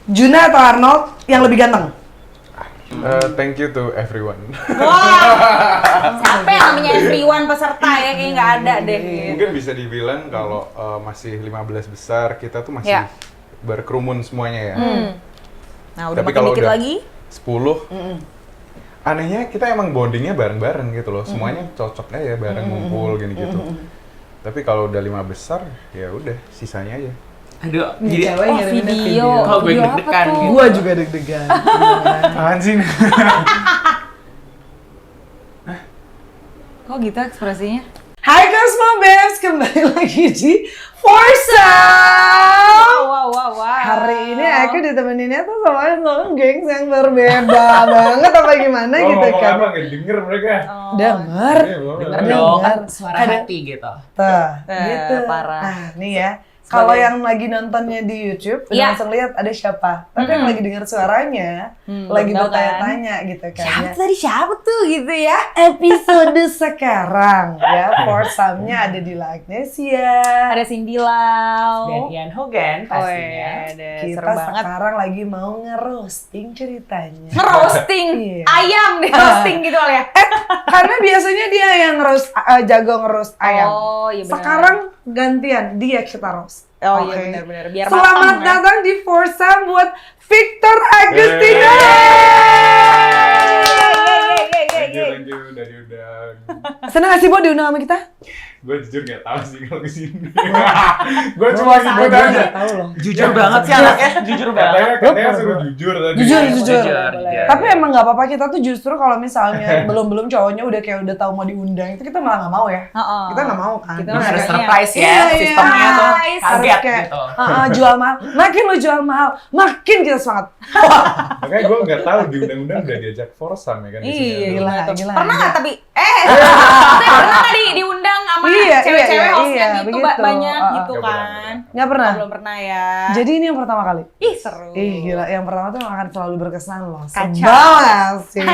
Juna atau Arnold yang lebih ganteng? Thank you to everyone. Wah, siapa yang namanya everyone peserta ya? Kayaknya nggak ada deh. Mungkin bisa dibilang kalau masih 15 besar kita tuh masih Ya. berkerumun semuanya ya. Nah, udah Tapi makin kalau dikit udah lagi. 10, anehnya kita emang bondingnya bareng-bareng gitu loh. Semuanya cocok aja bareng ngumpul gini-gitu. Tapi kalau udah 5 besar, ya udah sisanya aja. Aduh, Nih, jadi cewek Oh, ngirimin video. Kalau gue Video apa deg-degan tuh? gitu. Gua juga deg-degan. Apaan sih? Kok gitu ekspresinya? Hai Cosmo Babes, kembali lagi di Foursome. Wow. Hari ini aku ditemeninnya tuh sama gengs yang berbeda banget apa gimana gitu kan. Nggak denger mereka. Dengar. Denger Ada dong, kan dengar. suara Ada. hati gitu. Tuh, Eh, gitu. parah. Nah, nih ya. Kalau yang lagi nontonnya di YouTube, udah Iya. langsung lihat ada siapa. Tapi yang lagi dengar suaranya, lagi betul bertanya-tanya gitu kan. ya. Siapa tuh gitu ya? Episode sekarang ya, Foursome-nya ada di Agnesia. Ada Cindy Lau. Dan Ian Hogan pastinya. Kita Seru banget. sekarang lagi mau nge-roasting ceritanya. Ngerosting Iya. ayam deh, roasting gitu kali ya. Karena biasanya dia yang jago nge-roast ayam. Oh, iya benar. Sekarang gantian, dia kita roast. Oh iya Oke. benar-benar biar Selamat matang, ya. datang di Foursome buat Victor Agustina. Thank you udah diundang. Senang gak sih Bo diundang sama kita? Gue jujur nggak tahu sih kalau kesini. Gue cuma ngikut aja. Tahu loh. Jujur banget sih anaknya, jujur banget. Katanya suruh jujur tadi. Jujur. Iya. Tapi emang nggak apa-apa, kita tuh justru kalau misalnya belum cowoknya udah kayak udah tahu mau diundang itu kita malah nggak mau ya. Heeh. Kita nggak mau kan. Kita Harus Harusnya. surprise ya, Iya, sistemnya tuh surprise. Harus kaget kayak, gitu. jual mahal. Makin lo jual mahal, makin kita semangat. Makanya gue nggak tahu diundang-undang udah diajak Foursome ya kan di sini. Iya, Gila, gila. gila. Pernah nggak tapi maksudnya pernah nggak diundang sama Iya, cewek-cewek iya, hostnya iya, gitu begitu. banyak gitu Nggak pernah, kan? Nggak pernah. Belum pernah ya. Jadi ini yang pertama kali. Ih seru. Ih gila, yang pertama tuh akan selalu berkesan loh. Kacau. Sebel gak sih?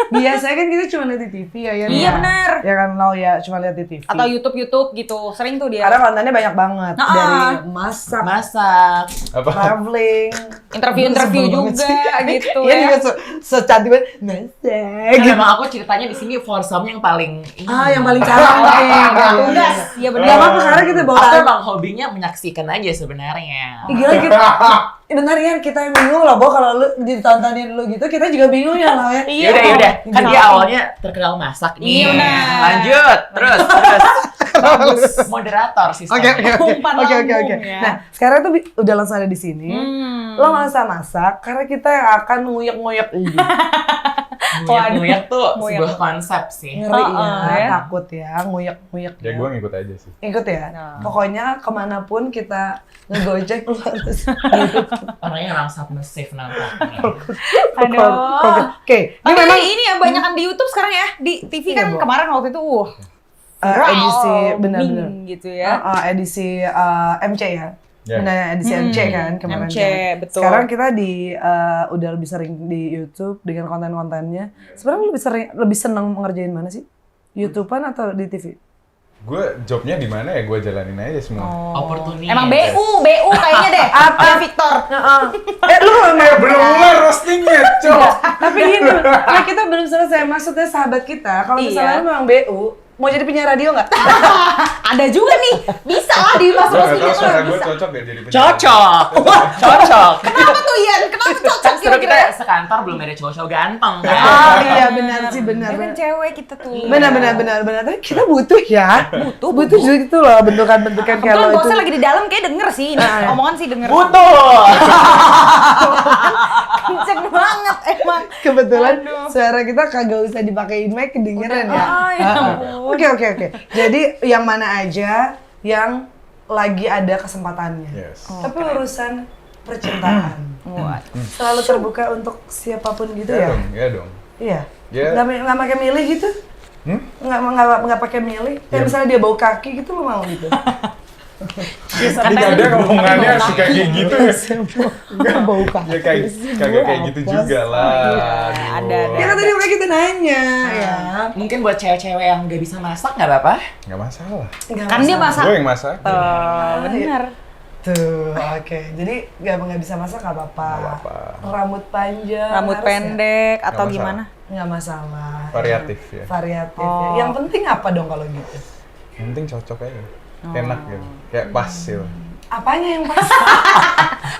Biasanya kan kita cuma lihat di TV ya, Yan, Iya, ya? bener. Ya kan lo ya cuma lihat di TV. Atau YouTube gitu, sering tuh dia. Karena kontennya banyak banget. Nah, Dari masak, Masak. Apa? traveling, Interview Sebel banget juga sih. gitu Iya ya. juga secantik banget. Masak. Kan emang aku ceritanya di sini Foursome yang paling Yang paling cantik. Tugas, iya benar. Gak apa-apa karena kita bawa Aku emang hobinya menyaksikan aja sebenarnya. Ih, gila kita. Benar ya, kita yang bingung loh, Bo, kalau lu ditontonin lu gitu, kita juga bingung ya lah ya. Iya. Yaudah. Kan Iya. dia awalnya terkenal masak nih. Iya, benar. Lanjut, terus. Bagus. Moderator sistemnya. Umpan Oke. lambung ya. Nah, sekarang tuh udah langsung ada di sini. Hmm. Lo nggak usah masak karena kita yang akan nguyek-nguyek ini. Nguyek-nguyek tuh Nguyek. sebuah konsep sih. Ngeri ya. takut ya, nguyek-nguyek. Ya gue ngikut aja sih. Ikut ya. Nah. Pokoknya kemanapun kita ngegojek lu harus. Orangnya orang submissive nampaknya. Aduh. Oke, ini Tapi memang ini ya banyakan di YouTube sekarang ya. Di TV Iya, kan Bo. kemarin waktu itu edisi benar-benar. gitu ya. Edisi MC ya. Ya. Benar edisi MC kan kemarin. MC, kan. betul. Sekarang kita udah lebih sering di YouTube dengan konten-kontennya. Sebenarnya lebih seneng ngerjain mana sih? YouTubean atau di TV? Gue jobnya di mana ya gue jalanin aja semua. Opportunity. Emang BU kayaknya deh. Apa Victor? Lu Belum mulai roastingnya, cok. tapi gini, nah kita belum selesai. Maksudnya sahabat kita, kalau misalnya Iya. memang BU, mau jadi penyiar radio nggak? Ada juga nih. Bisa lah Gue nggak dimasukin tahu suara gue bisa. cocok ya jadi penyiar. Cocok. Cocok. Kenapa tuh Ian? Kenapa cocok Kan seru kita kira-kira? sekantor belum ada cowok-cowok ganteng kan. Oh iya benar sih, benar. Dia kan cewek kita tuh. Benar. Tapi kita butuh ya. Butuh juga gitu loh bentukan-bentukan kayak Kebetulan lo itu. bosnya lagi di dalam kayak denger sih. Ini omongan sih denger. Butuh. Kenceng banget emang. Kebetulan Aduh. suara kita kagak usah dipakein mic kedengeran ya. Ah, ya ampun. Oke. Jadi yang mana aja yang lagi ada kesempatannya. Yes. Tapi urusan percintaan Wah. selalu terbuka untuk siapapun gitu Ya ya. dong, ya dong. Iya. Ya. Nggak pakai milih gitu? Nggak pakai milih. Kayak misalnya dia bau kaki gitu lo mau gitu. Tidak ada omongannya suka kayak gitu ya. Nggak bau kaki. Ya kagak kayak gitu juga lah. ada. Ya kan tadi mereka kita nanya ya. Mungkin buat cewek-cewek yang nggak bisa masak nggak apa-apa. Nggak masalah. Nggak Kan dia masalah. masak. Gue yang masak. Bener. gitu. Oke. Jadi nggak bisa masak nggak apa-apa. Nggak apa-apa. Rambut panjang. Rambut harus pendek atau Nggak masalah. gimana? Nggak masalah. Variatif ya. Variatif. Oh. Ya. Yang penting apa dong kalau gitu? Yang penting cocok aja. Enak gitu. Kayak pas gitu. Apanya yang pas?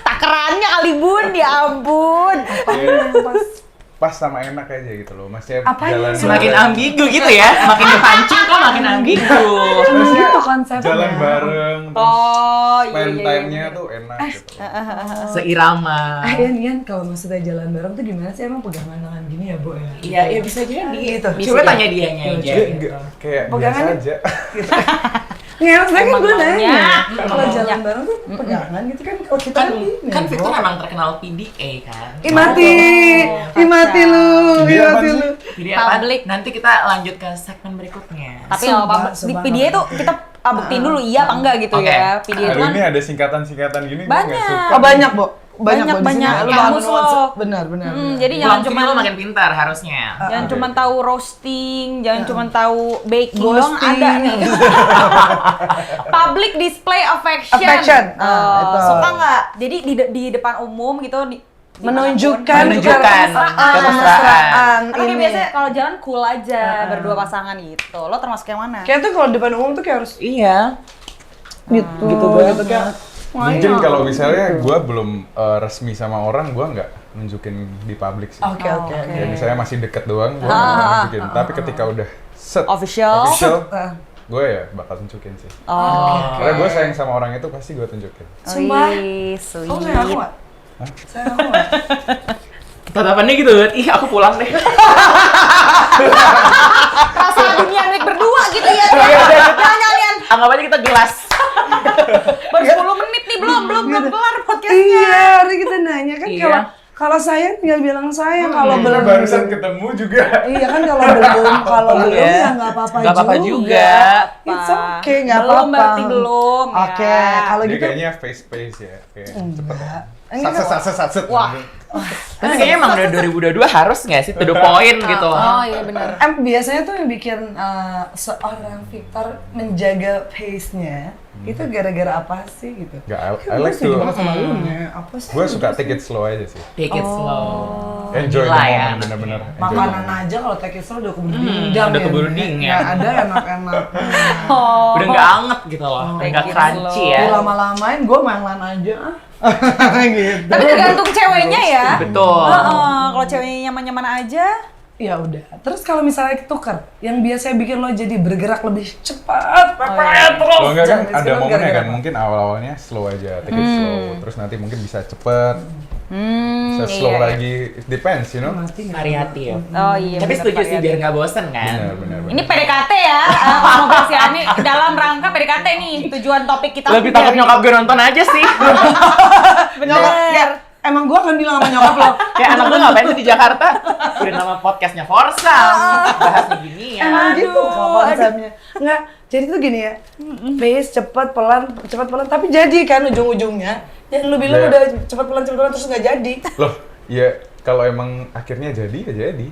Takerannya kali bun, ya ampun. Apanya yang pas? Pas sama enak aja gitu loh. Maksudnya Apanya jalan yang Semakin bareng. ambigu gitu ya. Makin dipancing kok makin ambigu. Maksudnya itu konsepnya. Jalan bareng, terus Oh, spend time-nya tuh enak gitu. Seirama. Ian, kalau maksudnya jalan bareng tuh gimana sih? Emang pegangan tangan gini ya, Bu ya? Iya, ya bisa jadi. Gitu. Coba tanya dianya aja. Kayak biasa Pegangannya? aja. Nggak, maksudnya kan Emang gue maunya. nanya, kalau jalan bareng tuh pegangan gitu kan, kalau kita Kan, ini, kan Victor Bu. memang terkenal PDA kan. Ih mati, Oh, ih mati lu, Jadi ih apaan mati sih? lu. Jadi apa? Public. Nanti kita lanjut ke segmen berikutnya. Tapi nggak apa-apa. Di Sumpah, PDA itu kita buktiin dulu iya apa enggak gitu Oke. ya. PDA itu Aduh kan ini ada singkatan-singkatan gini gua nggak Banyak. suka. Oh banyak, Bu. Banyak, Bu, di sini. banyak. Lu Kamus bangun lo. benar. jadi Pulang jangan sini cuma lo makin pintar harusnya. jangan cuma tahu roasting, jangan cuma tahu baking Ghosting. doang ada nih. Public display affection. Affection. Itu. Suka nggak? Jadi di depan umum gitu Menunjukkan Menunjukkan kemesraan Tapi kayak ini. biasanya kalau jalan cool aja berdua pasangan gitu. Lo termasuk yang mana? Kayak tuh kalau di depan umum tuh kayak harus Iya. gitu. Gitu banget. kayak. Mungkin kalau misalnya gue belum resmi sama orang, gue nggak nunjukin di publik sih. Oke, oke. Ya misalnya masih deket doang, gue nggak nunjukin. Tapi ketika udah set Official. Ah. gue ya bakal tunjukin sih. Oh. Karena gue sayang sama orang itu pasti gue tunjukin. Sumpah. Wih, sweet. Oh, sayang aku nggak? Sayang aku nggak? Tatapannya gitu, ih aku pulang deh. Perasaan dunia milik berdua gitu ya. Jangan Lian. Anggap aja kita gelas. Baru 10 menit nih belum kelar podcastnya. Iya, hari kita nanya kan Iya. kalau sayang tinggal bilang sayang, kalau Ini belum barusan ketemu juga. Iya kan kalau belum Iya. ya nggak apa-apa Nggak apa-apa juga. It's okay, nggak Belum apa-apa. berarti belum. Oke, ya. kalau Dia gitu kayaknya face ya, kayak cepet. Enggak. Satset. Wah. Tapi kayaknya emang udah 2022 harus nggak sih to the point gitu. Oh iya benar. Biasanya tuh yang bikin seorang Victor menjaga pace-nya itu gara-gara apa sih gitu? Nggak, Kan I gue like setuju to. banget sama lu nih. Apa sih? Gue suka take it slow aja sih. Take it slow. Enjoy the Gila ya. moment, bener-bener. enjoy the Makanan moment. aja kalau take it slow udah keburu dingin. udah keburu dingin. Nggak ada enak-enak. Oh. Udah nggak anget gitu loh, Take nggak it crunchy slow. ya. Lama-lamain gue main lain aja. Gitu. Tapi tergantung ceweknya ya. Betul. Kalau ceweknya nyaman-nyaman aja. Ya udah. Terus kalau misalnya tukar, yang biasanya bikin lo jadi bergerak lebih cepat, terus. Kalau enggak kan Jangan ada sekarang momennya gara-gara kan, apa? mungkin awal-awalnya slow aja, take it slow. Terus nanti mungkin bisa cepet, bisa slow iya. lagi, it depends, you know? Mati nggak? Variatif. Oh iya. Tapi bener, setuju sih variatif. biar nggak bosen kan. Benar. Ini PDKT ya, ngobrol si Ani dalam rangka PDKT nih, tujuan topik kita. Lebih takut nyokap gue nonton aja sih. Bener. Emang gua akan bilang sama nyokap lo. Kayak anak gue ngapain sih di Jakarta? Udah nama podcastnya Forsam. Bahasnya gini ya. Emang gitu Aduh, kalau konsepnya. Enggak, jadi tuh gini ya. Pace cepat pelan, tapi jadi kan ujung-ujungnya. Yang lu bilang Ya. udah cepat pelan terus nggak jadi. Loh, ya kalau emang akhirnya jadi, ya jadi.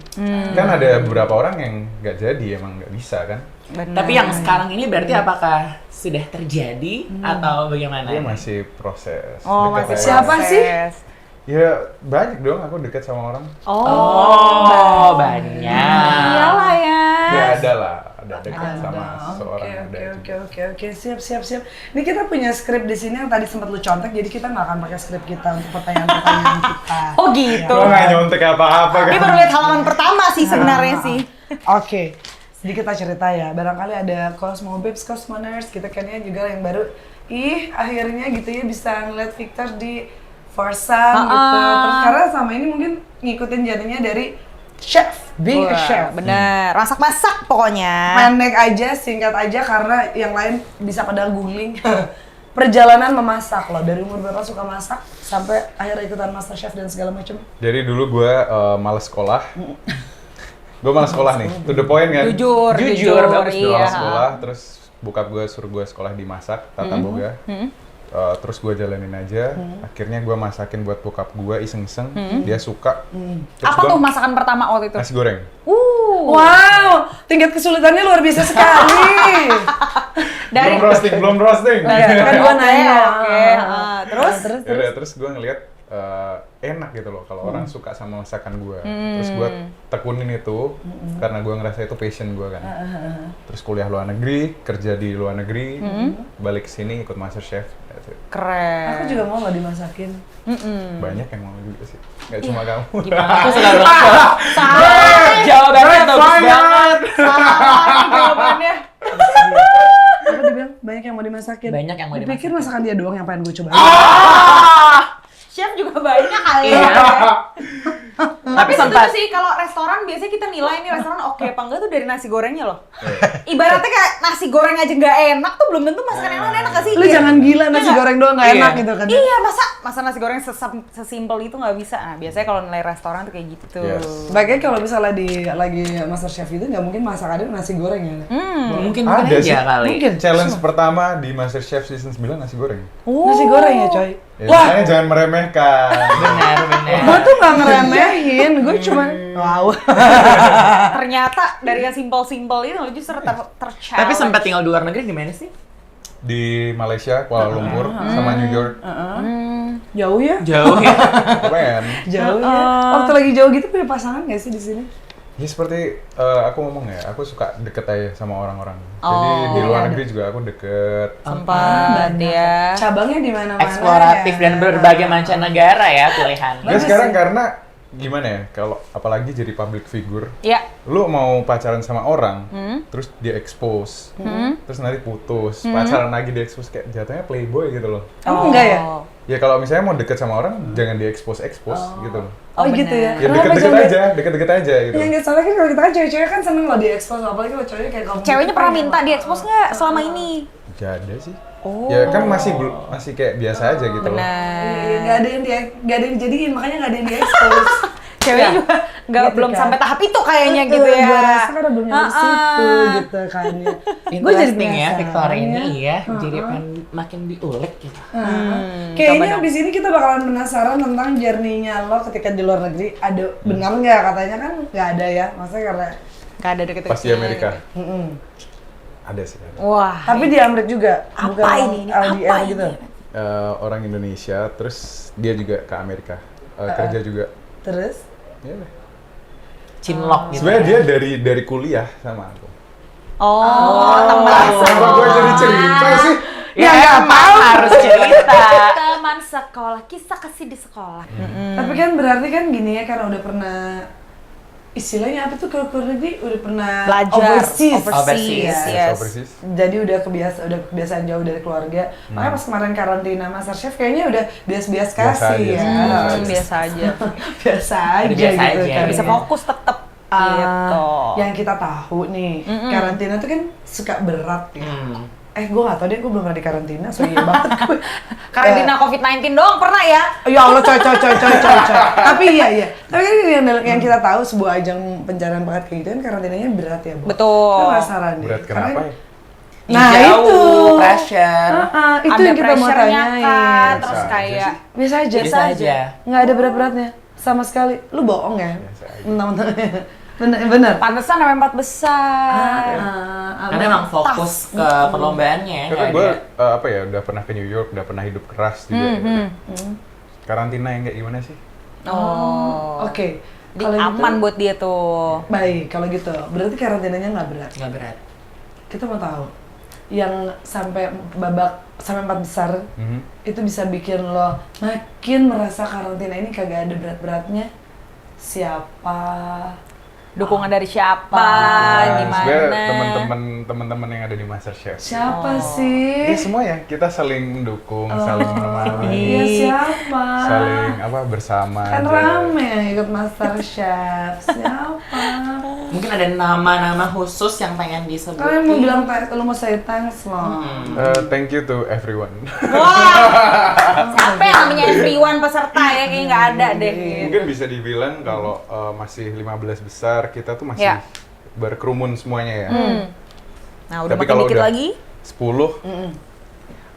Kan ada beberapa orang yang nggak jadi, emang nggak bisa kan? Bener. Tapi yang sekarang ini berarti apakah sudah terjadi atau bagaimana? Dia masih proses. Oh, deket masih aja. Siapa sih? Ya banyak dong, aku deket sama orang. Oh, banyak. Iyalah ya. Ya ada lah, ada deket sama seorang ada juga. Oke, siap. Ini kita punya skrip di sini yang tadi sempat lu contek, jadi kita nggak akan pakai skrip kita untuk pertanyaan-pertanyaan kita. Oh gitu. Gue nggak nyontek apa-apa kan? Ini baru lihat halaman pertama sih sebenarnya sih. Oke, sedikit kita cerita ya. Barangkali ada Cosmo Babes, Cosmoners, kita kan ya juga yang baru. Akhirnya gitu ya bisa ngeliat Victor di Forsam gitu. Terus karena sama ini mungkin ngikutin jadinya dari chef, being a chef. Bener, masak-masak pokoknya. Pendek aja, singkat aja karena yang lain bisa pada googling. Perjalanan memasak loh, dari umur berapa suka masak sampai akhirnya ikutan MasterChef dan segala macam. Jadi dulu gue males sekolah. Gue malas sekolah nih, to the point kan? Jujur, bagus iya. Gue malas sekolah, terus bokap gue suruh gue sekolah di masak, tata boga. Terus gue jalanin aja, akhirnya gue masakin buat bokap gue iseng-iseng, dia suka. Terus Apa gua tuh masakan pertama waktu itu? nasi goreng. Wow, tingkat kesulitannya luar biasa sekali. Dari Belum roasting. Kan gua nanya. Oke. Terus? Ya udah, terus gue ngeliat enak gitu loh kalau orang suka sama masakan gue. Terus gue tekunin itu karena gue ngerasa itu passion gue kan. Terus kuliah luar negeri, kerja di luar negeri, balik ke sini ikut MasterChef. That's it. Keren. Aku juga mau loh dimasakin. Banyak yang mau juga sih, nggak cuma kamu. Gimana? Aku suka banget. Jawabannya bagus banget. Jawabannya. Apa dibilang? Banyak yang mau dimasakin. Banyak yang mau Dipikir dimasakin. masakan dia doang yang pengen gue cobain. Chef juga banyak kali Iya. ya. Tapi Tapi sempat. setuju sih kalau restoran biasanya kita nilai nih restoran oke apa enggak tuh dari nasi gorengnya loh. Ibaratnya kayak nasi goreng aja nggak enak tuh belum tentu masakan yang lain enak gak sih? Lu jangan gila nasi goreng doang nggak Iya. enak gitu kan. Iya, masa nasi goreng sesimpel itu nggak bisa. Nah, biasanya kalau nilai restoran tuh kayak gitu tuh. Yes. Bagian kalau misalnya lagi MasterChef itu nggak mungkin masakannya nasi goreng ya. Mungkin Ada sih. aja kali. Mungkin. Challenge pertama di MasterChef season 9 nasi goreng. Nasi goreng ya coy. Ya, makanya jangan meremehkan. Benar. Gue tuh nggak ngeremehin, gue cuma wow. Ternyata dari yang simpel-simpel ini lo justru ter-challenge. Tapi sempat tinggal di luar negeri di mana sih? Di Malaysia, Kuala Lumpur, sama New York. Jauh ya? Jauh ya. Keren. Jauh ya. Waktu lagi jauh gitu punya pasangan nggak sih di sini? Ya seperti aku ngomong ya, aku suka deket aja sama orang-orang. Jadi di luar negeri juga aku deket. sempat ya. Cabangnya di mana-mana. Eksploratif ya. dan berbagai mancanegara ya pilihan. Ya sekarang karena gimana ya, kalau apalagi jadi public figure, Ya. lu mau pacaran sama orang, terus dia expose, terus nanti putus, pacaran lagi dia expose, kayak jatuhnya playboy gitu loh. Emang enggak ya? Ya kalau misalnya mau deket sama orang, jangan di expose gitu loh. Oh, gitu ya? Ya Kenapa deket-deket jangan- aja, deket-deket aja gitu. Yang nggak salah kan kalau kita kan cewek-cewek kan seneng loh di-expose, apalagi kalau ceweknya kayak kamu. Ceweknya gitu pernah kan. minta di-expose nggak selama ini? Gak ada sih. Ya kan masih kayak biasa aja gitu loh. Iya, nggak ada yang nggak ada yang dijadiin, makanya nggak ada yang di-expose. Ceweknya juga nggak Gitu belum kan. sampai tahap itu kayaknya gitu ya. Gue rasa kan belum nyampe situ gitu kan ya. Gue jadi Interesting ya penasaran Victoria ini ya. ya, jadi pengen makin diulik gitu. Kayaknya abis ini kita bakalan penasaran tentang journey-nya lo ketika di luar negeri. Ada benar nggak katanya kan nggak ada ya, maksudnya karena Nggak ada deket-deket. Pas di Amerika. Ada sih. Ada. Wah. tapi di Amerika juga Apa bukan ini? LDR Apa gitu. ini? Orang Indonesia, terus dia juga ke Amerika. Kerja juga. Terus Ya udah. Cinlok gitu. Sebenarnya dia dari kuliah sama aku. Oh, teman Kenapa gue jadi cerita sih? Ya emang harus cerita. teman sekolah, kisah kasih di sekolah. tapi kan berarti kan gini ya, karena udah pernah istilahnya apa tuh, kalau luar negeri udah pernah Belajar overseas. overseas, yes. Persis. Jadi udah kebiasaan jauh dari keluarga. Makanya pas kemarin karantina MasterChef kayaknya udah biasa-biasa Biasa kasih aja, ya. Biasa aja. Biasa aja Biasa gitu aja. kan. Bisa fokus tetap gitu. Yang kita tahu nih, karantina tuh kan suka berat ya. Gue gak tau deh, gue belum pernah di karantina, so iya banget gue. Karantina COVID-19 doang pernah ya? Ya Allah, coy. Tapi iya. Tapi kan yang kita tahu sebuah ajang pencarian bakat kayak gitu kan karantinanya berat ya, Bu. Betul. Gue penasaran deh. Berat kenapa ya? Nah, Jauh, itu. pressure. Itu Ada yang kita mau pressure-nya tanyain. kan, terus Biasa aja kayak Biasa aja. Biasa aja. Nggak ada berat-beratnya sama sekali. Lu bohong ya? Biasa aja. Mentang-mentang. Bener. pantesan namanya 4 besar. Karena emang fokus ke perlombaannya. Karena nggak gue ada. udah pernah ke New York, udah pernah hidup keras juga. Karantina yang kayak gimana sih? Oh. Oke. Jadi Kalau gitu- aman buat dia tuh. Baik, kalau gitu. Berarti karantinanya nggak berat. Nggak berat. Kita mau tahu. Yang sampai sampai 4 besar, itu bisa bikin lo makin merasa karantina ini kagak ada berat-beratnya. Siapa? Dukungan dari siapa? Sebenarnya Gimana? teman-teman yang ada di MasterChef. Siapa sih? Ya semua ya, kita saling mendukung, saling menemani, Iya, siapa? saling bersama. Kan aja. rame yang ikut MasterChef. Siapa? Mungkin ada nama-nama khusus yang pengen disebutin. Kalian mau bilang lu mau say thanks loh. Thank you to everyone. Siapa yang namanya everyone peserta ya? Kayaknya nggak ada deh. Mungkin bisa dibilang kalau masih 15 besar kita tuh masih Ya. berkerumun semuanya ya. Nah, udah Tapi makin kalau dikit udah lagi. 10,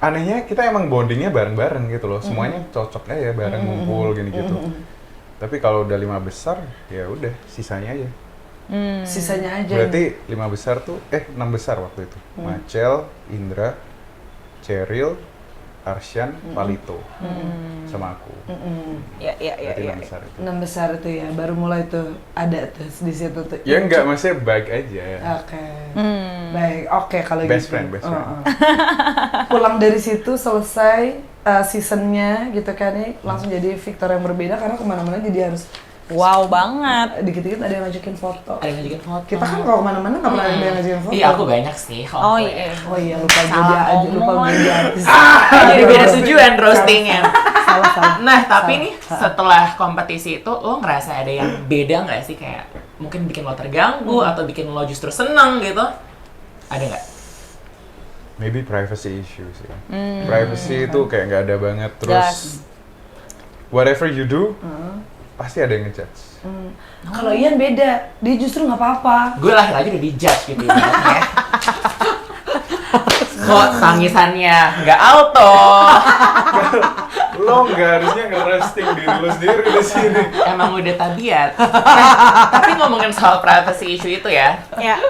anehnya kita emang bondingnya bareng-bareng gitu loh. Semuanya cocok aja bareng ngumpul gini-gitu. Tapi kalau udah 5 besar, ya udah sisanya aja. Sisanya aja. Berarti 5 besar tuh, 6 besar waktu itu. Machel, Indra, Cheryl, Arsyan, Palito, sama aku. Berarti 6 besar itu. 6 besar itu ya, baru mulai tuh ada tuh di situ tuh. Ya enggak, maksudnya baik aja. Oke. Baik, oke kalau gitu. Best friend. Pulang dari situ selesai seasonnya gitu kan ya, langsung jadi Victor yang berbeda karena kemana-mana jadi harus Wow banget. dikit-dikit ada yang ngajakin foto. Ada yang ngajakin foto. Kita kan kalau kemana-mana nggak pernah ada yang ngajakin foto. Iya, aku banyak sih. Oh iya. Oh iya, lupa Salah jadi aja, lupa ngomong. jadi artis. Jadi beda tujuan roastingnya. Salah. Nah, tapi nih setelah kompetisi itu lo ngerasa ada yang beda nggak sih, kayak mungkin bikin lo terganggu atau bikin lo justru seneng gitu? Ada nggak? Maybe privacy issue sih. Privacy itu kayak nggak ada banget. Terus whatever you do, pasti ada yang ngejudge. Kalau Ian beda, dia justru nggak apa-apa. Gue lahir aja udah dijudge gitu ibaratnya. Kok tangisannya nggak alto? Lo nggak harusnya nge-roasting diri lo sendiri di sini. Emang udah tabiat. Tapi ngomongin soal privacy issue itu ya, Ya,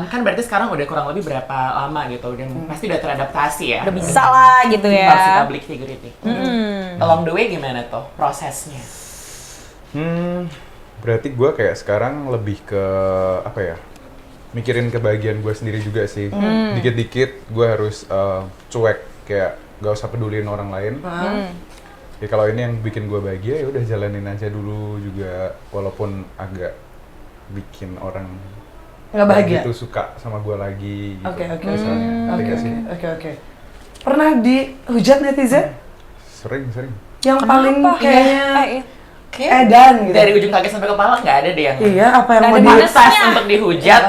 kan berarti sekarang udah kurang lebih berapa lama gitu, udah pasti udah teradaptasi ya. udah bisa lah gitu Pasti ya. public figure itu. Along the way gimana tuh prosesnya? Berarti gue kayak sekarang lebih ke apa ya? Mikirin kebahagiaan gue sendiri juga sih. Dikit-dikit gue harus cuek, kayak gak usah peduliin orang lain. Ya kalau ini yang bikin gue bahagia ya udah jalanin aja dulu juga, walaupun agak bikin orang Nggak bahagia. gitu suka sama gue lagi gitu. Oke. Misalnya, ngerti gak sih? Oke. Pernah dihujat netizen? Sering. Yang paling kayaknya Kayak edan gitu. dari ujung kaki sampai kepala nggak ada deh yang Iya, apa yang mau Nggak ada pantas untuk dihujat.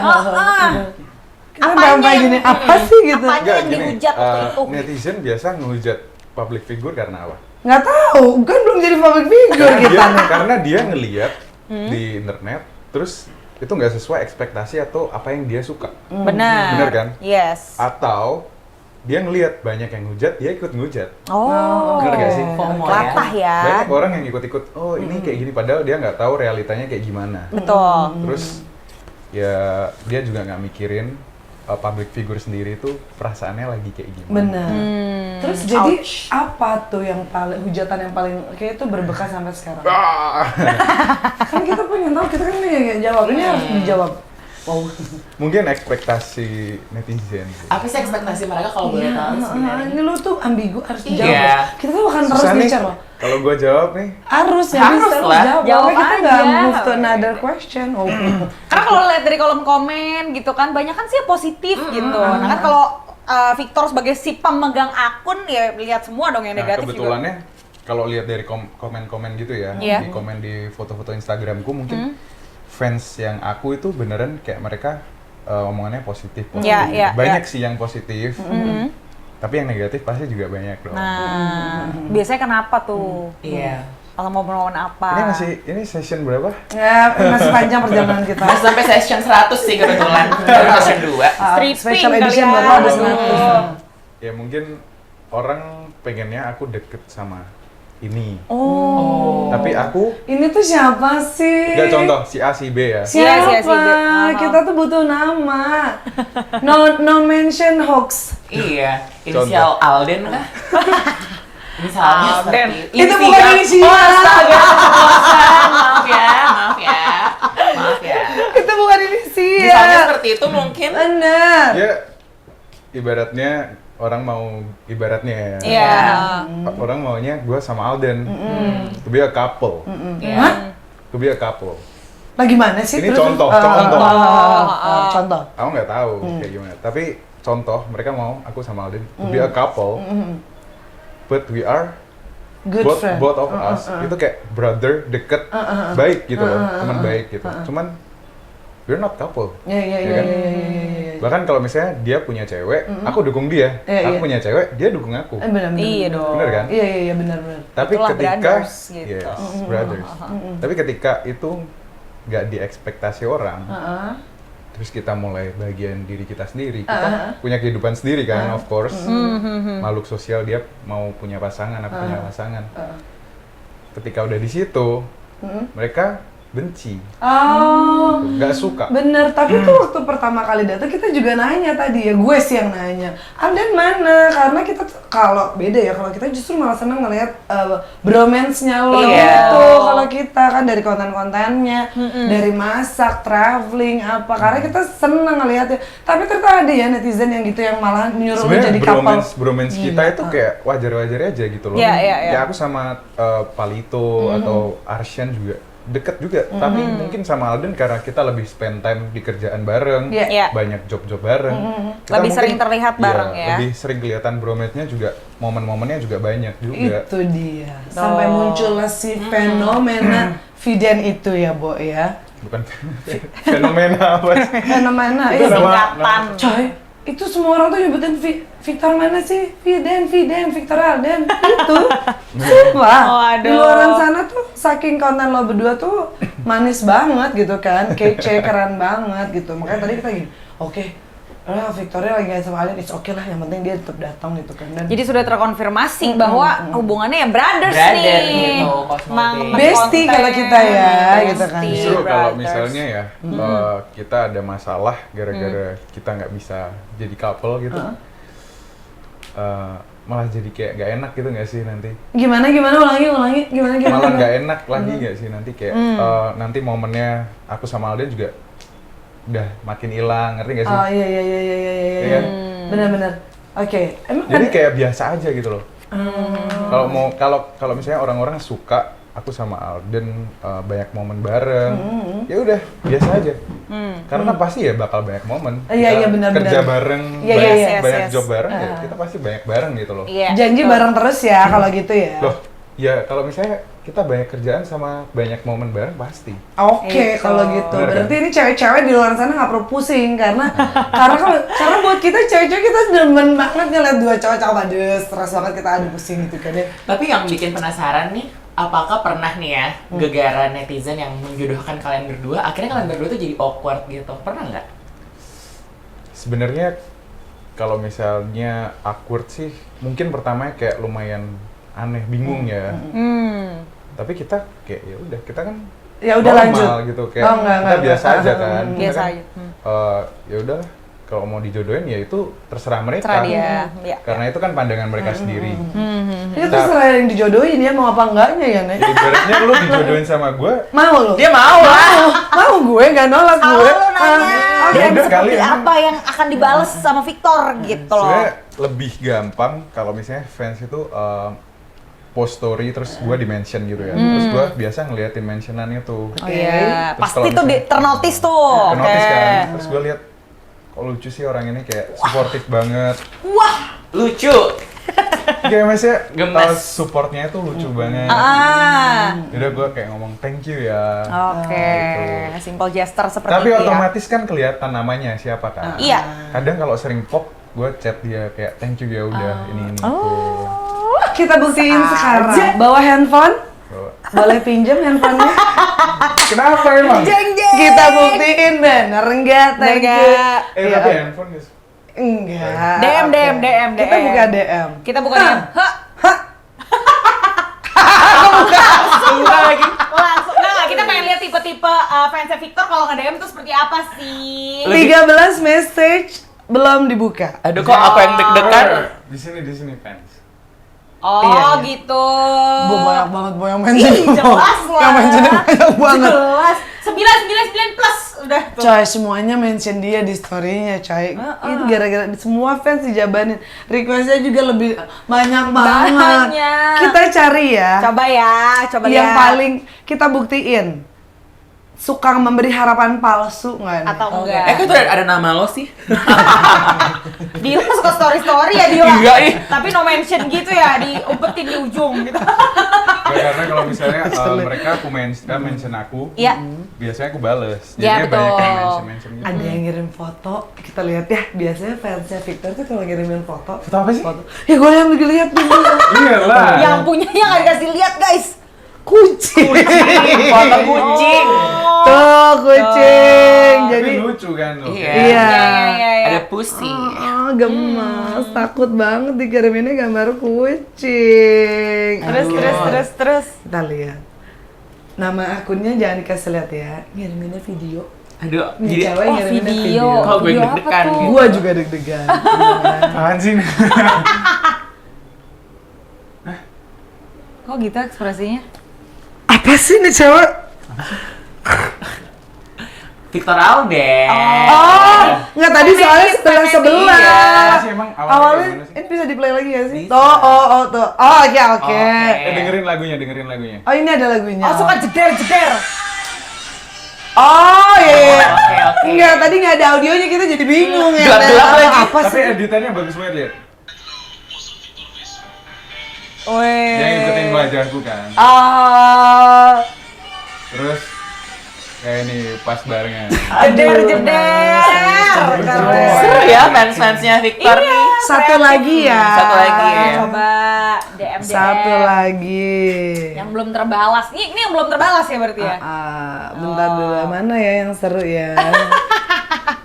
Kita sampai gini, apa sih gitu? Apanya Nggak, yang gini, dihujat waktu itu? netizen biasa ngehujat public figure karena apa? Nggak tahu, kan belum jadi public figure kita nih. Karena dia ngeliat di internet, terus itu nggak sesuai ekspektasi atau apa yang dia suka. Benar. Benar kan? Yes. Atau dia ngeliat banyak yang ngehujat, dia ikut ngehujat. Oh. Bener gak sih? FOMO ya. Latah ya. Banyak orang yang ikut-ikut, oh ini kayak gini, padahal dia nggak tahu realitanya kayak gimana. Betul. Terus ya dia juga nggak mikirin public figure sendiri itu perasaannya lagi kayak gimana. Benar. Terus jadi apa tuh yang paling hujatan yang paling kayak itu berbekas sampai sekarang? Kan kita pengen tahu, kita kan pengen jawab. Ini harus dijawab. Wow. Mungkin ekspektasi netizen sih. Apa sih ekspektasi mereka kalau boleh tahu sebenarnya? Ini lu tuh ambigu harus Iya. dijawab. Kita tuh akan terus Susah nih, bicara loh. kalau gue jawab nih, Harus ya, Harus bisa lu lah. jawab. Jawab Makanya kita nggak aja. move to another question. Oh. Karena kalau lihat dari kolom komen gitu kan, banyak kan sih yang positif gitu. Nah kan kalau Victor sebagai si pemegang akun ya lihat semua dong yang nah negatif kebetulannya kalau lihat dari komen-komen gitu ya, Iya. di komen di foto-foto Instagramku mungkin fans yang aku itu beneran kayak mereka omongannya positif. Iya, iya, Banyak sih yang positif, tapi yang negatif pasti juga banyak dong. Nah, biasanya kenapa tuh? Iya. Kalau mau momen apa? Ini session berapa? Ya, masih panjang perjalanan kita. Masih sampai session 100 sih kebetulan. Baru session 2. Stripping Special kali edition ya. baru ada 100. Ya mungkin orang pengennya aku deket sama ini. Oh. Tapi aku, Ini tuh siapa sih? nggak contoh, si A, si B ya. Siapa? Iya, si A, si B. Kita tuh butuh nama. No mention hoax. Iya, inisial Alden kah? Misalnya Alden. seperti Itu bukan inisial. Oh, astaga, keceplosan. Maaf ya. Itu bukan inisial. Misalnya seperti itu mungkin. Bener. Ya, ibaratnya orang mau ibaratnya ya. Iya. Orang maunya gue sama Alden. To be a couple. Iya. To be a couple. Lah gimana sih? Ini Terus- contoh, Ah, contoh. Contoh. Aku nggak tahu kayak gimana. Tapi contoh, mereka mau aku sama Alden to be a couple. But we are Good friend. both of us itu kayak brother deket, baik gitu loh, teman baik gitu. Cuman we're not couple. Iya. kan? Bahkan kalau misalnya dia punya cewek, aku dukung dia. Iya, Aku iya. punya cewek, dia dukung aku. Benar. Iya dong. Bener kan? Iya, benar. Tapi Itulah ketika brothers, gitu. yes, brothers. Tapi ketika itu nggak diekspektasi orang, terus kita mulai bagian diri kita sendiri, kita punya kehidupan sendiri kan, of course. Makhluk sosial, dia mau punya pasangan, aku punya pasangan. Ketika udah di situ, mereka benci, Oh, nggak suka. bener. Tapi tuh waktu pertama kali datang kita juga nanya tadi ya, gue sih yang nanya, Alden mana? Karena kita tuh kalau beda ya, kalau kita justru malah seneng ngeliat bromance-nya lo Iya. gitu. Kalau kita kan dari konten-kontennya, dari masak, traveling apa, karena kita seneng ngeliatnya. Tapi ternyata ada ya netizen yang gitu yang malah nyuruh lo Sebenarnya jadi couple. bromance kita Gila. itu kayak wajar-wajar aja gitu loh. Iya, iya, iya. Ya aku sama Palito atau Arsyan juga deket juga, tapi mungkin sama Alden karena kita lebih spend time di kerjaan bareng, Iya. Iya. banyak job-job bareng. Kita Lebih mungkin- sering terlihat bareng iya, ya. Lebih sering kelihatan bromance-nya juga, momen-momennya juga banyak juga. Itu dia. Sampai muncullah si fenomena Viden itu ya, Bo ya. Bukan fenomena apa sih? Fenomena Itu iya. nama- Singkatan. Coy, itu semua orang tuh nyebutin Victor mana sih? Viden, Victor Alden. Itu. Sumpah. Waduh. Di luar sana tuh saking konten lo berdua tuh manis banget gitu kan. Kece, keren banget gitu. Makanya tadi kita gini, oke. Victoria lagi sama Alden, it's okay lah. Yang penting dia tetap datang gitu kan. Dan Jadi sudah terkonfirmasi bahwa hubungannya ya brothers Brother nih. gitu, Cosmo Mang Day. Bestie kalau kita ya, gitu kan. Bestie, Justru kalau brothers. misalnya ya kita ada masalah gara-gara kita nggak bisa jadi couple gitu, malah jadi kayak nggak enak gitu nggak sih nanti? gimana ulangi gimana Malah nggak enak lagi nggak sih nanti kayak nanti momennya aku sama Alden juga udah makin hilang, ngerti nggak sih? Oh iya. Iya kan? Benar-benar. Oke. Emang Jadi ada- kayak biasa aja gitu loh. Kalau misalnya orang-orang suka aku sama Alden banyak momen bareng, ya udah biasa aja. Karena pasti ya bakal banyak momen. Iya, Kita benar. kerja bareng, Iya, banyak yes. job bareng, ya kita pasti banyak bareng gitu loh. Iya. janji bareng terus ya kalau gitu ya. Loh, ya kalau misalnya kita banyak kerjaan sama banyak momen bareng pasti. Oke, Itu. kalau gitu. Bener kan? Berarti ini cewek-cewek di luar sana nggak perlu pusing karena karena buat kita cewek-cewek kita demen banget ngeliat dua cowok-cowok pada stres banget kita adu pusing gitu kan ya. Tapi yang bikin penasaran nih, apakah pernah nih ya gegara netizen yang menjodohkan kalian berdua, akhirnya kalian berdua tuh jadi awkward gitu, pernah nggak? Sebenarnya kalau misalnya awkward sih, mungkin pertamanya kayak lumayan aneh, bingung ya. Tapi kita kayak ya udah, kita kan Ya udah normal lanjut. gitu, kayak Oh, enggak, kita biasa enggak. aja kan. Kita Biasa kan, aja. ya udah, kalau mau dijodohin ya itu terserah mereka. Terserah dia. Ya. Karena itu kan pandangan mereka sendiri. Itu terserah yang dijodohin ya mau apa enggaknya ya, Nek. Ibaratnya lu dijodohin sama gue, Mau lo? Dia mau lah. Mau gue nggak nolak Kalau gue. lu nanya Ya dan udah kali seperti ya. apa yang akan dibales sama Victor gitu loh. sebenarnya lebih gampang kalau misalnya fans itu post story terus gue di-mention gitu ya. Terus gue biasa ngeliatin mentionannya tuh. Oh iya, Terus pasti kalau tuh misalnya- ternotis tuh. Kenotis Oke. kan. Terus gue lihat kok lucu sih orang ini, kayak suportif banget. Lucu. Kayak maksudnya Gemes. supportnya itu lucu banget. Udah gue kayak ngomong thank you ya. Oke, Gitu. simple gesture seperti Tapi itu ya. otomatis kan kelihatan namanya siapa kan. Iya. Kadang kalau sering pop, gue chat dia kayak thank you ya udah ini tuh. Kita buktiin sekarang. Bawa handphone. Bawa. Boleh pinjam handphonenya? Kenapa emang? Kita buktiin bener enggak? Thank you. Enggak. Tapi handphone guys. Enggak. DM, Oke. DM, DM. Kita buka DM. Kita bukan DM. Enggak lagi. Langsung. Nah, kita pengen lihat tipe-tipe fansnya Victor kalau nge-DM tuh seperti apa sih? 13 message belum dibuka. Aduh, kok apa yang deg-degan? Di sini fans. Oh, Iya. gitu. Banyak banget Bo yang mention. Ih, jelas lah. Yang mentionnya banyak banget. Jelas. 999 plus udah tuh. Coy, semuanya mention dia di story-nya, coy. Itu gara-gara semua fans dijabanin. Request-nya juga lebih banyak banget. Banyak. Kita cari ya. Coba ya, coba yang lihat. paling kita buktiin. Suka memberi harapan palsu nggak nih? Atau enggak? Kok itu ada nama lo sih? Dila suka story-story ya Dila. Enggak, ih. Tapi no mention gitu ya, diumpetin di ujung gitu. Nggak, karena kalau misalnya mereka mention aku, Iya. biasanya aku bales. Iya, Jadinya banyak yang betul. mention gitu. Ada yang ngirim foto, kita lihat ya. Biasanya fansnya Victor tuh kalau ngirimin foto. Foto apa sih? Ya gue yang lagi lihat dulu. Iyalah. Yang punyanya nggak dikasih lihat guys. Kucing. Foto kucing. Tuh kucing. Tapi Jadi lucu kan lo. Iya. iya. Ada pussy. Gemas, takut banget dikiriminnya gambar kucing. Terus. Kita lihat. Nama akunnya jangan dikasih lihat ya. Ngiriminnya video. Aduh, Ini jadi cewek ngiriminnya video. kalau gue Video apa deg-degan tuh? gitu. Gua juga deg-degan. Apaan sih? Kok gitu ekspresinya? Apa sih nih cewek? Victor Alden. Oh, nggak tadi soalnya Feminist. sebelah. Apa sih emang awalnya Awalnya kayak gimana sih? ini bisa di play lagi ya sih? Bisa. Tuh. Oh, oke. Oke. Dengerin lagunya. Oh, ini ada lagunya. Oh, suka jeder-jeder. Oh, iya. Oke. Enggak, tadi nggak ada audionya, kita jadi bingung ya. Gelap-gelap Nah, lagi. Apa Tapi sih? editannya bagus banget lihat. Weh. Dia ngikutin wajahku kan. Terus kayak ini pas barengan. Jeder-jeder. Keren. Seru ya fans-fansnya Victor nih. Satu lagi ya. Satu lagi ya. Coba DM. Satu lagi. Yang belum terbalas. Ini yang belum terbalas ya berarti ya? Bentar dulu. Mana ya yang seru ya?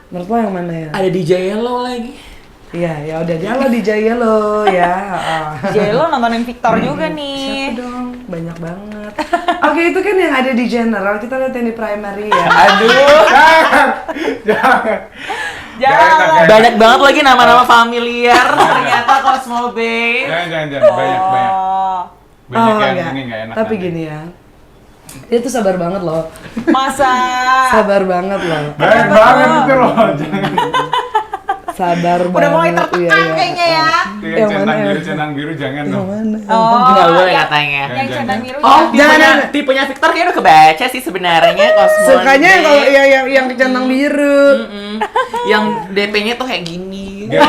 Menurut lo yang mana ya? Ada DJ Yellow lagi. Iya, ya udah dia lo DJ lo ya. Jelo nontonin Victor juga nih. Siapa dong? Banyak banget. Oke, itu kan yang ada di general. Kita lihat yang di primary ya. Aduh, Jangan. banyak banget lagi nama-nama familiar ternyata Cosmo Babe. Jangan. Banyak. Banyak yang enggak. ini nggak enak. Tapi nanti. gini ya. Dia tuh sabar banget loh. Masa? Sabar banget loh. Banyak banget itu loh. Jangan. Sabar banget. Udah mulai tertekan kayaknya ya. Yang mana ya? Centang biru jangan Yang dong. mana? Oh, Enggak boleh yang- katanya. Yang centang biru. Oh, Jangan. tipenya Victor kayaknya udah kebaca sih sebenarnya Cosmo. Sukanya Babe. kalau yang centang biru. Yang DP-nya tuh kayak gini. Ini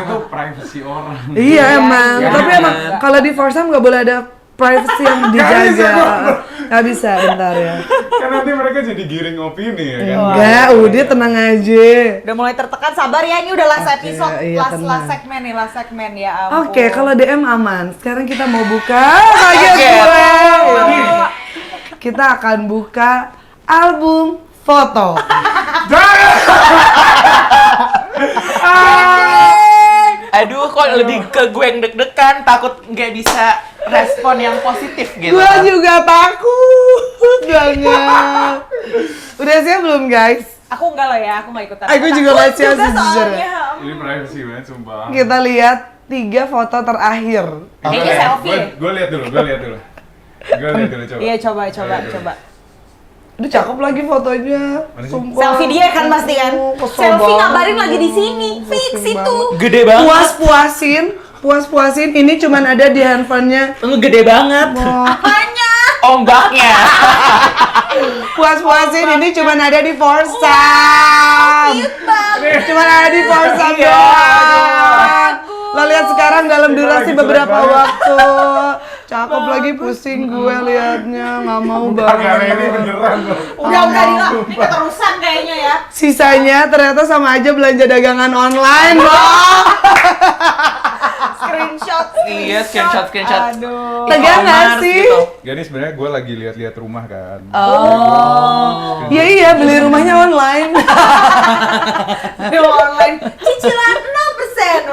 tuh privacy orang. Iya emang, iya. tapi emang kalau di Forsam nggak boleh ada privacy yang dijaga. Nggak bisa, bentar ya. Kan nanti mereka jadi giring opini ya kan. Enggak, udah tenang aja. Udah mulai tertekan, sabar ya, ini udah last episode, iya, last tenang. segmen nih, last segmen ya ampun. Oke, kalau DM aman. Sekarang kita mau buka lagi Oke. gue. Kita akan buka album foto. Aduh, kok lebih ke gue yang deg-degan, takut nggak bisa respon yang positif gitu. Gue juga takut banget. Udah siap belum guys? Aku enggak loh ya, aku enggak ikutan. Aku juga nggak siap juga sejujurnya. soalnya. Ini privacy banget sumpah. Kita lihat 3 foto terakhir. Kayaknya selfie. Gue lihat dulu. Gue lihat dulu coba. Iya, coba. Aduh cakep lagi fotonya. Mana sih? Sumpah. Selfie dia kan pasti kan. Kesel Selfie banget. ngabarin lagi di sini. Fix Kesel itu. banget. Gede banget. Puas-puasin. Ini cuman ada di handphonenya. Lu gede banget. Apanya? Ombaknya. Puas-puasin ini cuman ada di Forsam. Cute banget. Cuman ada di Forsam Iya. doang. Lo lihat sekarang dalam Itu durasi lagi beberapa jelek banget. waktu. Cakep lagi, pusing gue liatnya, nggak mau Karena ini banget. beneran loh. Udah Dila. Ini keterusan kayaknya ya. Sisanya ternyata sama aja belanja dagangan online, loh. Screenshot. Iya, screenshot. Aduh. Tegang nggak E-commerce sih? gitu. Jadi sebenarnya gue lagi lihat-lihat rumah kan. Oh. Iya, beli rumahnya online. Di online. Cicilan 0%.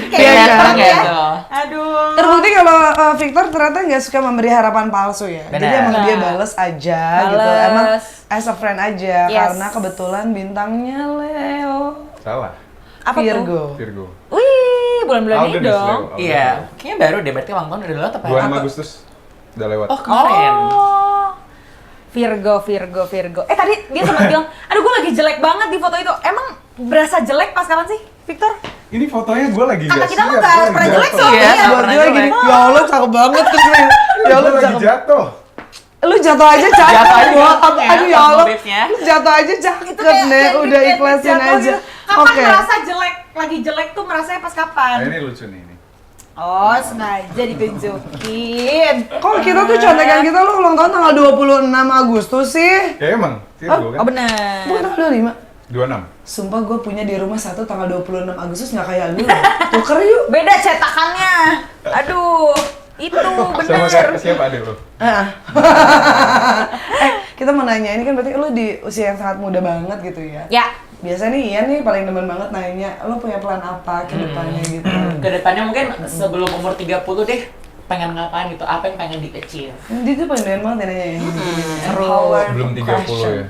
Iya, Kayak kan? gitu ya. Gitu. Aduh. Terbukti kalau Victor ternyata nggak suka memberi harapan palsu ya. Jadi Benar. emang dia bales aja gitu. Bales. Emang as a friend aja Yes. karena kebetulan bintangnya Leo. Salah. Apa tuh? Virgo. Virgo. Wih, bulan-bulan ini Alden is dong. Leo, Alden. Iya, kayaknya baru deh, berarti ulang tahun udah lewat apa ya? 26 Agustus udah lewat. Oh, kemarin. Oh. Virgo. Tadi dia sempat bilang, aduh gue lagi jelek banget di foto itu. Emang berasa jelek pas kapan sih, Victor? Ini fotonya gue lagi Kata nggak kita mah siap. nggak gua lagi pernah jelek jatuh. soalnya. Iya, Iya, Buat pernah gue lagi, jelek. ya Allah cakep banget terus nih. Ya Allah Gua lagi cakep. jatuh. Lu jatuh aja cakep. Jatuh aja Gua, gampang ya, aduh ya sama Allah. babesnya. Lu jatuh aja cakep Itu kayak nih. Udah kayak ikhlasin jatuh aja. gitu. Kapan Oke. merasa jelek? Lagi jelek tuh merasanya pas kapan? Nah, ini lucu nih. Oh, sengaja ditunjukin. Kok kita tuh contekan kita lu ulang tahun tanggal 26 Agustus sih? Ya emang, Virgo kan? Oh benar. Bukan tanggal 25. 26. Sumpah gue punya di rumah satu tanggal 26 Agustus nggak kayak lu. Tuker yuk. Beda cetakannya. Aduh, itu Sama bener. kayak siapa adek lo? Kita mau nanya, ini kan berarti lu di usia yang sangat muda banget gitu ya? Ya, Biasa nih Ian nih paling demen banget nanya, lo punya plan apa ke depannya gitu? Kedepannya mungkin sebelum umur 30 deh, pengen ngapain gitu, apa yang pengen di-achieve? Dia tuh pengen banget ya nanya ini. Belum 30 ya.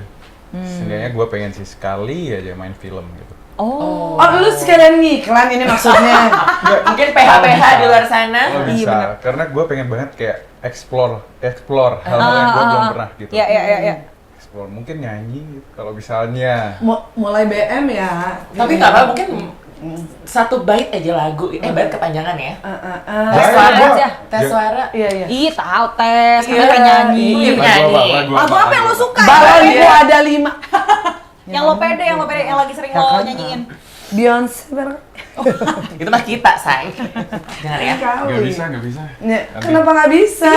Seenggaknya gue pengen sih sekali aja main film gitu. Oh. Oh, lu sekalian ngiklan ini maksudnya? Mungkin PH-PH di luar sana. Oh bisa, karena gue pengen banget kayak explore hal-hal yang gue belum pernah gitu. Iya. Explore, mungkin nyanyi gitu, kalau misalnya. Mulai BM ya. Tapi nggak apa, mungkin satu bait aja lagu, bait kepanjangan ya. Tes Baik, suara gua- aja, tes suara. Iya. Ih, tahu tes, Iya, kan nyanyi. iya. Lagu apa yang lo suka? Balonku ada 5. Yang lo pede, yang lagi sering lo nyanyiin. Beyonce bareng. Itu mah kita, say. Jangan ya. Nggak bisa. Ya, kenapa nggak bisa?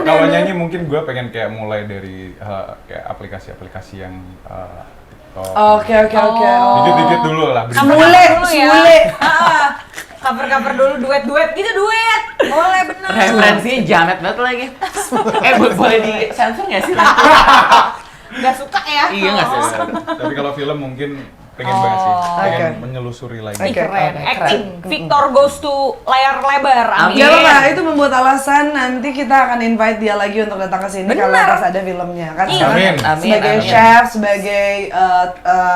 Kalau nyanyi mungkin gue pengen kayak mulai dari kayak aplikasi-aplikasi yang TikTok. Oke. Dikit-dikit dulu lah. beri- Semule. Cover-cover dulu, duet-duet gitu, duet. Boleh, bener. Referensinya jamet banget lagi. Boleh di sensor nggak sih? Gak suka ya? Iya nggak sih? Tapi kalau film mungkin pengen banget sih, pengen Oke. menyelusuri lagi. Ih, Oke. keren. Oke, Acting. Victor goes to layar lebar. Amin. Amin. Gak apa-apa, itu membuat alasan nanti kita akan invite dia lagi untuk datang ke sini kalau Benar. pas ada filmnya kan. Iya. Sekarang Amin. sebagai Amin. chef, sebagai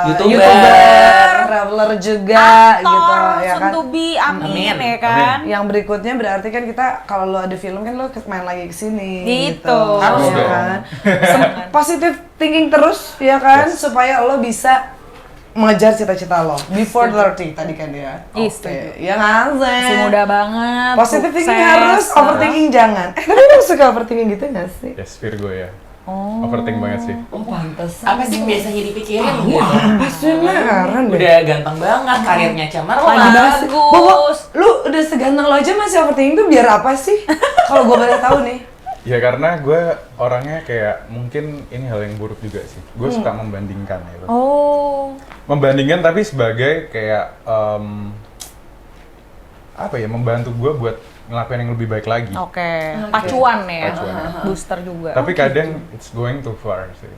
YouTuber. YouTuber, traveler juga gitu ya soon kan. to be, amin, Amin. ya kan? Yang berikutnya berarti kan kita kalau lo ada film kan lo main lagi ke sini Gitu. Harus ya dong. kan. Positive thinking terus ya kan supaya lo bisa mengejar cita-cita lo before 30 tadi kan ya. Ih, Oke, setuju. ya nggak sih? Masih muda banget. Positive thinking sukses. harus, overthinking jangan. Tapi lo suka overthinking gitu nggak sih? Yes, Virgo ya. Overthink banget sih. Oh pantas. Apa sih yang biasanya dipikirin gitu? Pasti beneran deh. Udah ganteng banget, karirnya cemerlang. Lagi bahas- Bobo, bagus. lu udah seganteng lo aja masih overthinking tuh biar apa sih? Kalau gue boleh tahu nih. Ya karena gue orangnya kayak mungkin ini hal yang buruk juga sih. Gue suka membandingkan gitu. Oh. Membandingkan tapi sebagai kayak apa ya, membantu gue buat ngelakuin yang lebih baik lagi. Oke. Pacuan ya. Pacuan. Booster juga. Tapi kadang it's going too far sih.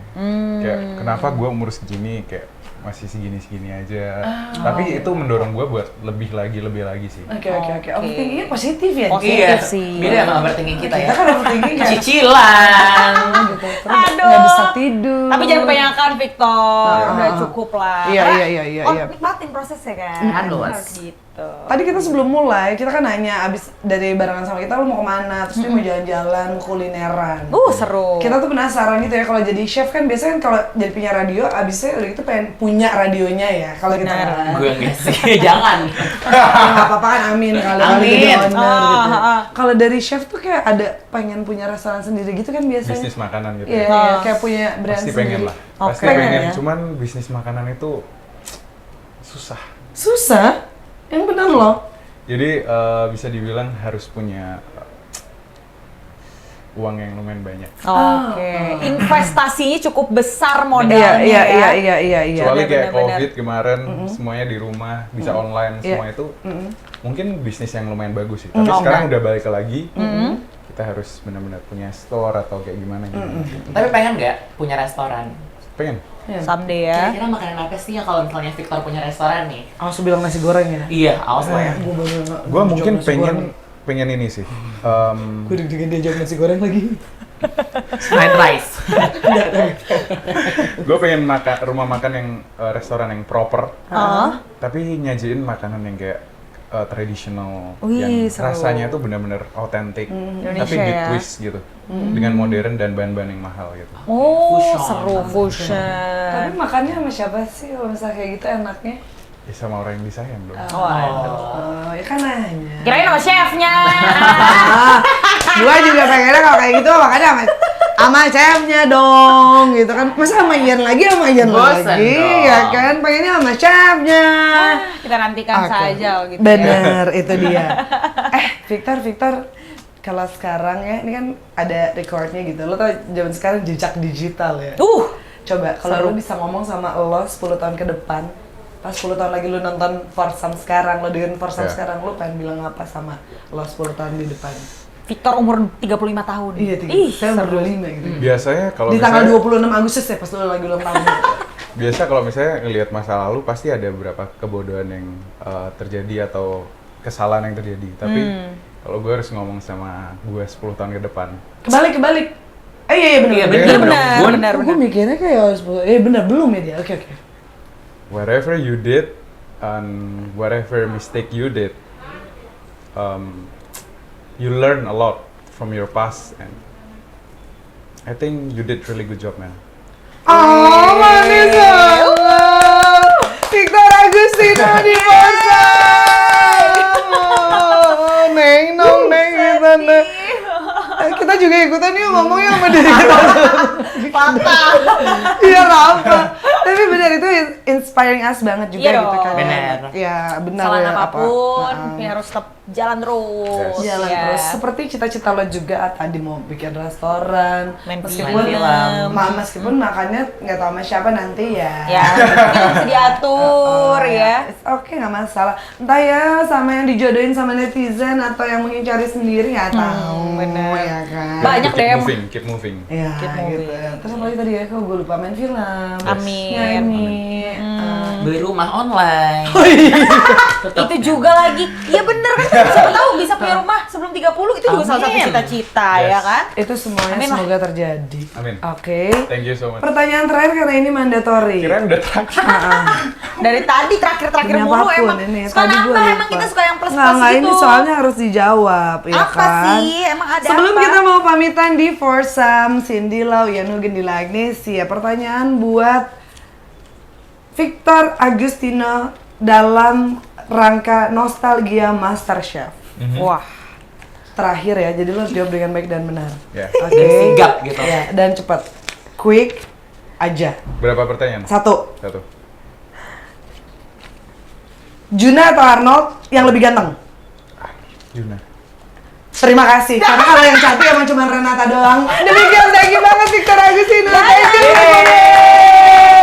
Kayak kenapa gue umur segini kayak masih segini-segini aja. Tapi itu mendorong gue buat lebih lagi sih. Oke. Overthinkingnya positif ya? Positif. Iya, sih. beda sama overthinking kita ya. Kita kan overthinking kayak Cicilan. gitu. Terus Aduh. nggak bisa tidur. Tapi jangan kebanyakan, Victor. Udah cukup lah. Iya, Karena iya. nikmatin prosesnya kan. Harus. Gitu. Tadi kita sebelum mulai, kita kan nanya abis dari barengan sama kita, lu mau kemana? Terus dia mau jalan-jalan, mau kulineran. Seru. Kita tuh penasaran gitu ya, kalau jadi chef kan biasanya kan kalau jadi punya radio, abisnya udah gitu pengen punya radionya ya. Kalau kita Benar. kan. Gue enggak sih, jangan. Ya nggak apa-apa kan, amin. Kali-kali Amin. jadi owner gitu. Ah. Kalau dari chef tuh kayak ada pengen punya restoran sendiri gitu kan biasanya. Bisnis makanan gitu. Iya, ya. iya, kayak punya brand Pasti sendiri. pengen lah. Oke. Pasti Pengen pengen. ya? Cuman bisnis makanan itu susah. Susah? Yang benar loh. Jadi bisa dibilang harus punya uang yang lumayan banyak. Oke. Investasinya cukup besar modalnya ya. Iya. Kecuali kayak benar-benar. COVID kemarin semuanya di rumah, bisa online Iya. semua itu. Mungkin bisnis yang lumayan bagus sih. Tapi sekarang udah balik lagi. Kita harus benar-benar punya store atau kayak gimana gitu. Tapi pengen nggak punya restoran? Pengen. Someday ya. Kira-kira makanan apa sih ya kalau misalnya Victor punya restoran nih? Aku bilang nasi goreng ya. Iya, awas lo ya. Gue mungkin pengen ini sih. Gue deg-degan dia jawab nasi goreng lagi. Fried rice. Gue pengen rumah makan yang restoran yang proper. Ah. Tapi nyajiin makanan yang kayak tradisional, Wih, yang seru. rasanya tuh benar-benar otentik, tapi Indonesia di ya. twist gitu, dengan modern dan bahan-bahan yang mahal gitu. Oh, Fusion. seru fusion. Tapi makannya sama siapa sih kalau misalnya kayak gitu enaknya? Ya sama orang yang disayang dong. Oh, ya kan nanya. Kirain sama chefnya. Gua juga pengennya kalau kayak gitu makanya sama chefnya dong gitu kan. Masa sama Ian lagi Bosen lagi dong. ya kan pengennya sama chefnya. Kita nantikan Oke. saja gitu. Bener, itu dia. Victor, kalau sekarang ya, ini kan ada recordnya gitu. Lo tau zaman sekarang jejak digital ya. Coba kalau lo bisa ngomong sama lo 10 tahun ke depan, pas 10 tahun lagi lo nonton Forsam sekarang, lo dengan Forsam Ya. sekarang, lo pengen bilang apa sama lo 10 tahun di depan? Victor umur 35 tahun. Iya, Ih, saya umur 25 gitu. Biasanya kalau Di tanggal misalnya, 26 Agustus ya, pas lo lagi ulang tahun. biasa kalau misalnya ngelihat masa lalu pasti ada beberapa kebodohan yang terjadi atau kesalahan yang terjadi. Tapi Kalau gue harus ngomong sama gue 10 tahun ke depan. Kebalik. Iya benar. Iya, Iya benar. benar. Gue mikirnya kayak benar belum ya dia. Oke. Whatever you did and whatever mistake you did, you learn a lot from your past, and I think you did really good job, man. Oh, manis banget. Victor Agustino di Forza. Neng kita nih. Kita juga ikutan yuk ngomongnya sama diri kita. Patah. Iya apa? Tapi benar itu inspiring us banget juga Iya gitu kan. dong. Benar. Ya benar Kesalahan ya apapun, apa. ya harus tetap jalan terus. Yes. Jalan ya. terus. Seperti cita-cita lo juga tadi mau bikin restoran. Main Meskipun film. meskipun makannya nggak tahu sama siapa nanti ya. Ya, mungkin bisa diatur ya. Oke, nggak masalah. Entah ya sama yang dijodohin sama netizen atau yang mungkin cari sendiri nggak tahu. bener. Ya kan. Banyak keep deh. keep moving. Ya, Keep gitu. moving. Terus apa lagi tadi ya? Kok gue lupa main film. Amin. Nyanyi. Beli rumah online. Itu juga lagi. Iya bener kan, siapa tahu bisa punya rumah sebelum 30, itu juga salah satu Amin. cita-cita Yes. ya kan? Itu semuanya Amin lah. semoga terjadi. Amin. Oke. Thank you so much. Pertanyaan terakhir karena ini mandatory. Kirain udah terakhir. Dari tadi terakhir-terakhir Demi mulu apapun emang. ini. Suka Tadi gua nambah lupa. emang kita suka yang plus-plus Nggak, gitu. ini soalnya harus dijawab, ya apa kan? sih? Emang ada Sebelum apa? kita mau pamitan di Forsam, Cindy Lau, Yanugen di Agnesia, pertanyaan buat Victor Agustino dalam rangka nostalgia MasterChef. Wah, Terakhir ya, jadi lo jawab dengan baik dan benar. Ya. Oke. Dan sigap gitu. Ya, dan cepat. Quick aja. Berapa pertanyaan? Satu. Juna atau Arnold yang lebih ganteng? Yuna. Terima kasih, karena kalau yang cantik emang cuma Renata doang. Demikian, thank you banget Victor Agustino. Thank you.